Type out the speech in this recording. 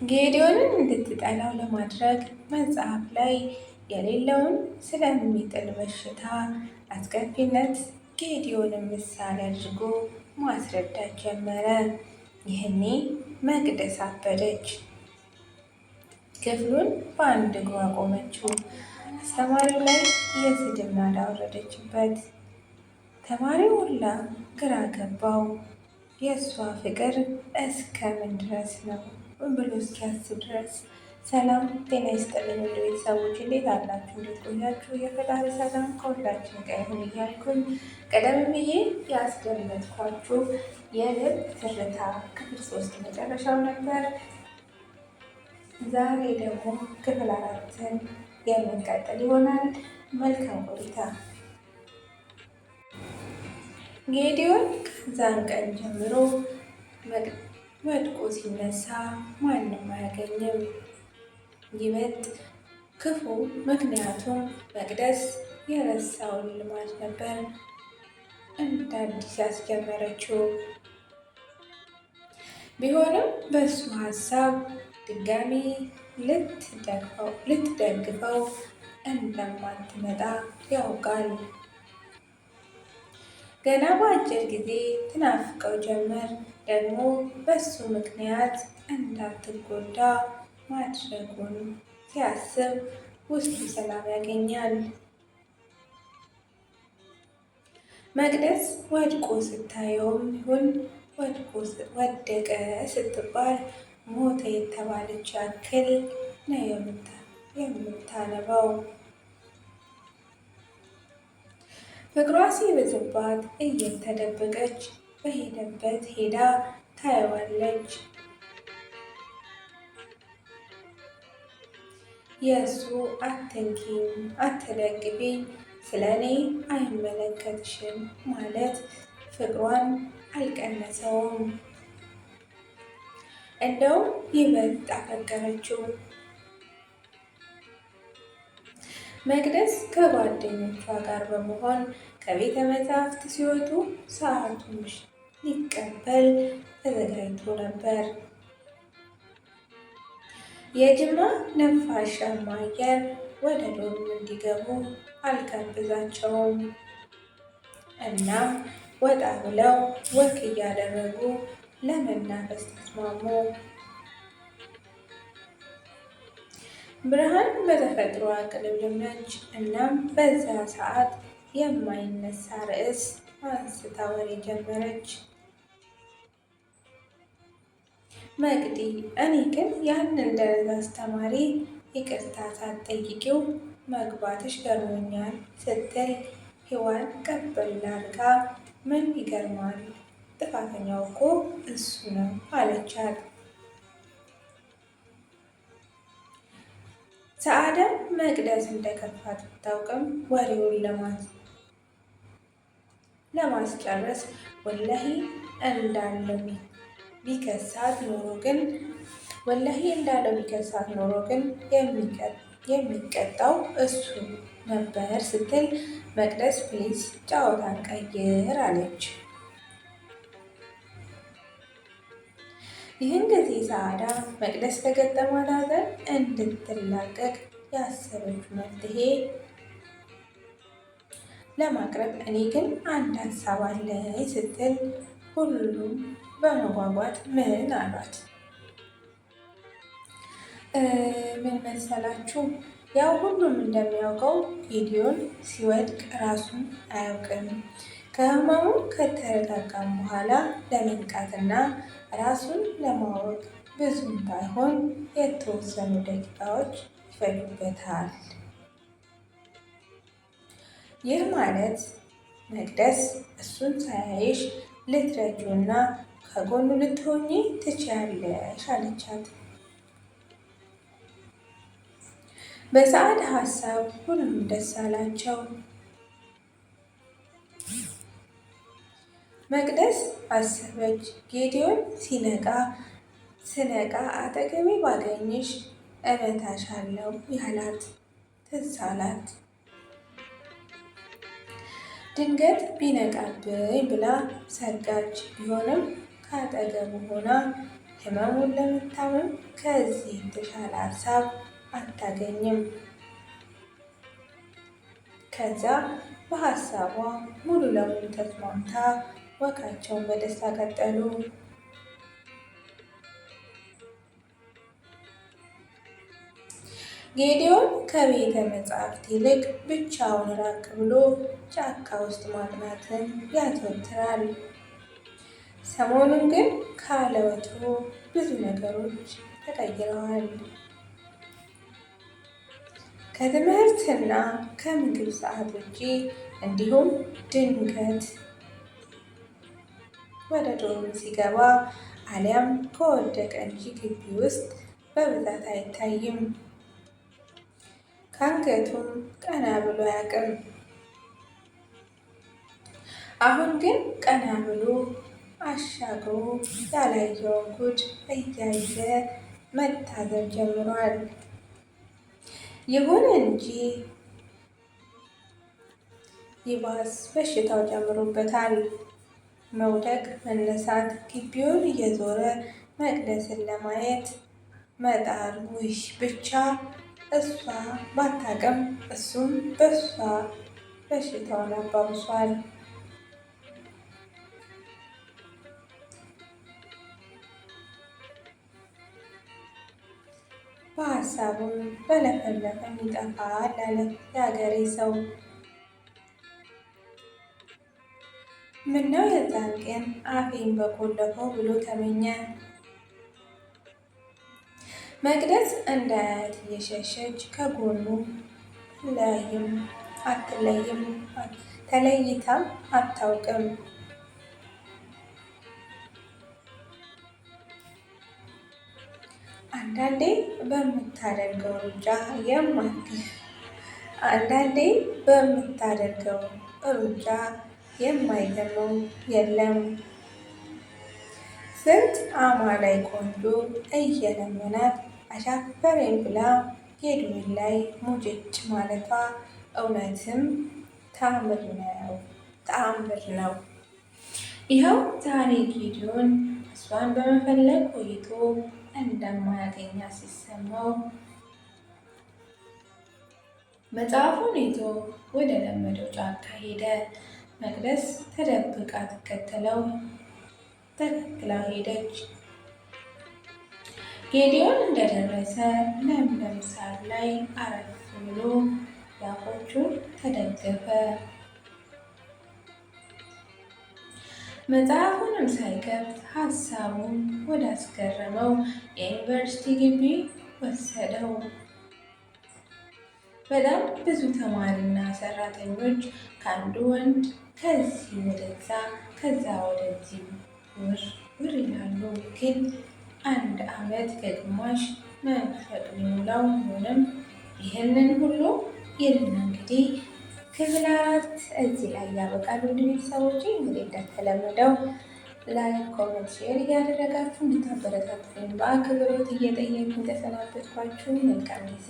ጌዲዮንን እንድትጠላው ለማድረግ መጽሐፍ ላይ የሌለውን ስለሚጥል በሽታ አስከፊነት ጌዲዮንን ምሳሌ አድርጎ ማስረዳት ጀመረ። ይህኔ መቅደስ አበደች። ክፍሉን በአንድ እግሯ ቆመችው። አስተማሪው ላይ የስድብ ናዳ አወረደችበት። ተማሪው ሁላ ግራ ገባው። የእሷ ፍቅር እስከ ምን ድረስ ነው ብሎ እስኪያስብ ድረስ። ሰላም ጤና ይስጥልኝ ውድ ቤተሰቦች፣ እንዴት አላችሁ? እንዴት ቆያችሁ? የፈጣሪ ሰላም ከሁላችን ጋር ይሁን እያልኩኝ ቀደም ብዬ ያስደመጥኳችሁ የልብ ትርታ ክፍል 3 መጨረሻው ነበር። ዛሬ ደግሞ ክፍል 4ን የምንቀጥል ይሆናል። መልካም ቆይታ። ጌዲዮን ከዛን ቀን ጀምሮ ወድቆ ሲነሳ ማንም አያገኝም። ይበልጥ ክፉ፣ ምክንያቱም መቅደስ የረሳውን ልማድ ነበር እንደ አዲስ ያስጀመረችው። ቢሆንም በእሱ ሀሳብ ድጋሚ ልትደግፈው እንደማትመጣ ያውቃል። ገና በአጭር ጊዜ ትናፍቀው ጀመር። ደግሞ በሱ ምክንያት እንዳትጎዳ ማድረጉን ሲያስብ ውስጡ ሰላም ያገኛል። መቅደስ ወድቆ ስታየውም ይሁን ወደቀ ስትባል ሞተ የተባለች ያክል ነው የምታነባው። ፍቅሯ ሲበዛባት እየተደበቀች በሄደበት ሄዳ ታየዋለች። የእሱ አትንኪኝ፣ አትደግፊኝ፣ ስለ እኔ አይመለከትሽም ማለት ፍቅሯን አልቀነሰውም። እንደውም ይበልጥ አፈቀረችው። መቅደስ ከጓደኞቿ ጋር በመሆን ከቤተ መጻሕፍት ሲወጡ ሰዓቱን ሊቀበል ተዘጋጅቶ ነበር። የጅማ ነፋሻማ አየር ወደ ዶርም እንዲገቡ አልጋበዛቸውም። እናም ወጣ ብለው ወክ እያደረጉ ለመናፈስ ተስማሙ። ብርሃን በተፈጥሮ ቅልብልም ነች። እናም በዛ ሰዓት የማይነሳ ርዕስ አንስታ ወሬ ጀመረች። መቅዲ፣ እኔ ግን ያንን ደረጃ አስተማሪ ይቅርታ ሳትጠይቂው መግባትሽ ገርሞኛል ስትል ሔዋን ቀበል አድርጋ ምን ይገርማል? ጥፋተኛው እኮ እሱ ነው አለቻት። ሰዓዳም መቅደስ እንደከፋት ብታውቅም ወሬውን ለማስጨረስ ወላሂ እንዳለው ቢከሳት ኖሮ ግን የሚቀጣው እሱ ነበር ስትል መቅደስ ፕሊዝ ጨዋታን ቀይር አለች። ይህን ጊዜ ሰዓዳ መቅደስ ከገጠማት ሐዘን እንድትላቀቅ ያሰበችው መፍትሄ ለማቅረብ እኔ ግን አንድ ሀሳብ አለኝ ስትል ሁሉም በመጓጓት ምን አሏት? ምን መሰላችሁ? ያው ሁሉም እንደሚያውቀው ጌዲዮን ሲወድቅ ራሱን አያውቅም። ከህመሙ ከተረጋጋም በኋላ ለመንቃትና ራሱን ለማወቅ ብዙም ባይሆን የተወሰኑ ደቂቃዎች ይፈጁበታል። ይህ ማለት መቅደስ እሱን ሳያይሽ ልትረጂውና ከጎኑ ልትሆኚ ትችያለሽ አለቻት። በሰዓዳ ሀሳብ ሁሉም ደስ አላቸው። መቅደስ አሰበች፣ ጌዲዮን ስነቃ አጠገቤ ባገኝሽ እመታሻለሁ ያላት ትዝ አላት። ድንገት ቢነቃብኝ ብላ ሰጋች። ቢሆንም ከአጠገቡ ሆና ህመሙን ለመታመም ከዚህ የተሻለ ሀሳብ አታገኝም። ከዛ በሀሳቧ ሙሉ ለሙሉ ተስማምታ ወጋቸውን በደስታ ቀጠሉ። ጌዲዮን ከቤተ መጻሕፍት ይልቅ ብቻውን ራቅ ብሎ ጫካ ውስጥ ማጥናትን ያዘወትራል። ሰሞኑን ግን ካለ ወትሮ ብዙ ነገሮች ተቀይረዋል። ከትምህርትና ከምግብ ሰዓት ውጪ እንዲሁም ድንገት ወደ ዶርም ሲገባ አሊያም ከወደቀ እንጂ ግቢ ውስጥ በብዛት አይታይም። ከአንገቱም ቀና ብሎ አያውቅም። አሁን ግን ቀና ብሎ አሻግሮ ያላየውን ጉድ እያየ መታዘብ ጀምሯል። ይሁን እንጂ ይባስ በሽታው ጨምሮበታል። መውደቅ፣ መነሳት፣ ግቢውን እየዞረ መቅደስን ለማየት መጣር ውሽ ብቻ እሷ ባታውቅም እሱም በእሷ በሽታውን አባብሷል። በሀሳቡም በለፈለፈም ይጠፋል አለ የአገሬ ሰው። ምነው የዛን ቀን አፌን በቆለፈው ብሎ ተመኘ። መቅደስ እንዳያት እየሸሸች ከጎኑ አትለይም፣ ተለይታም አታውቅም። አንዳንዴ በምታደርገው ሩጫ የማይገርመው የለም። ስንት አማላይ ቆንጆ እየለመናት አሻፈረኝ ብላ ጌዲዮን ላይ ሙጭጭ ማለቷ እውነትም ተአምር ነው። ይኸው ዛሬ ጌዲዮን እሷን በመፈለግ ቆይቶ እንደማያገኛ ሲሰማው መጽሐፉን ይዞ ወደ ለመደው ጫካ ሄደ። መቅደስ ተደብቃ ተከትለው ሄደች። ጌዲዮን እንደደረሰ ለምለም ሳር ላይ አረፍ ብሎ ዛፎቹን ተደገፈ። መጽሐፉንም ሳይከፍት ሀሳቡን ወዳስገረመው የዩኒቨርሲቲ ግቢ ወሰደው። በጣም ብዙ ተማሪና ሰራተኞች ከአንዱ ወንድ ከዚህ ወደዛ ከዛ ወደዚህ ውር ይላሉ። ግን አንድ ዓመት ከግማሽ መንፈቅ ሊሞላው ቢሆንም ይህንን ሁሉ ይልና እንግዲህ ክፍል 4 እዚህ ላይ ያበቃል። ውድ ቤተሰቦች እንግዲህ እንደተለመደው ላይክ፣ ኮሜንት፣ ሼር እያደረጋችሁ እንድታበረታቱኝ በአክብሮት እየጠየቁ ተሰናበትኳችሁ። መልካም ጊዜ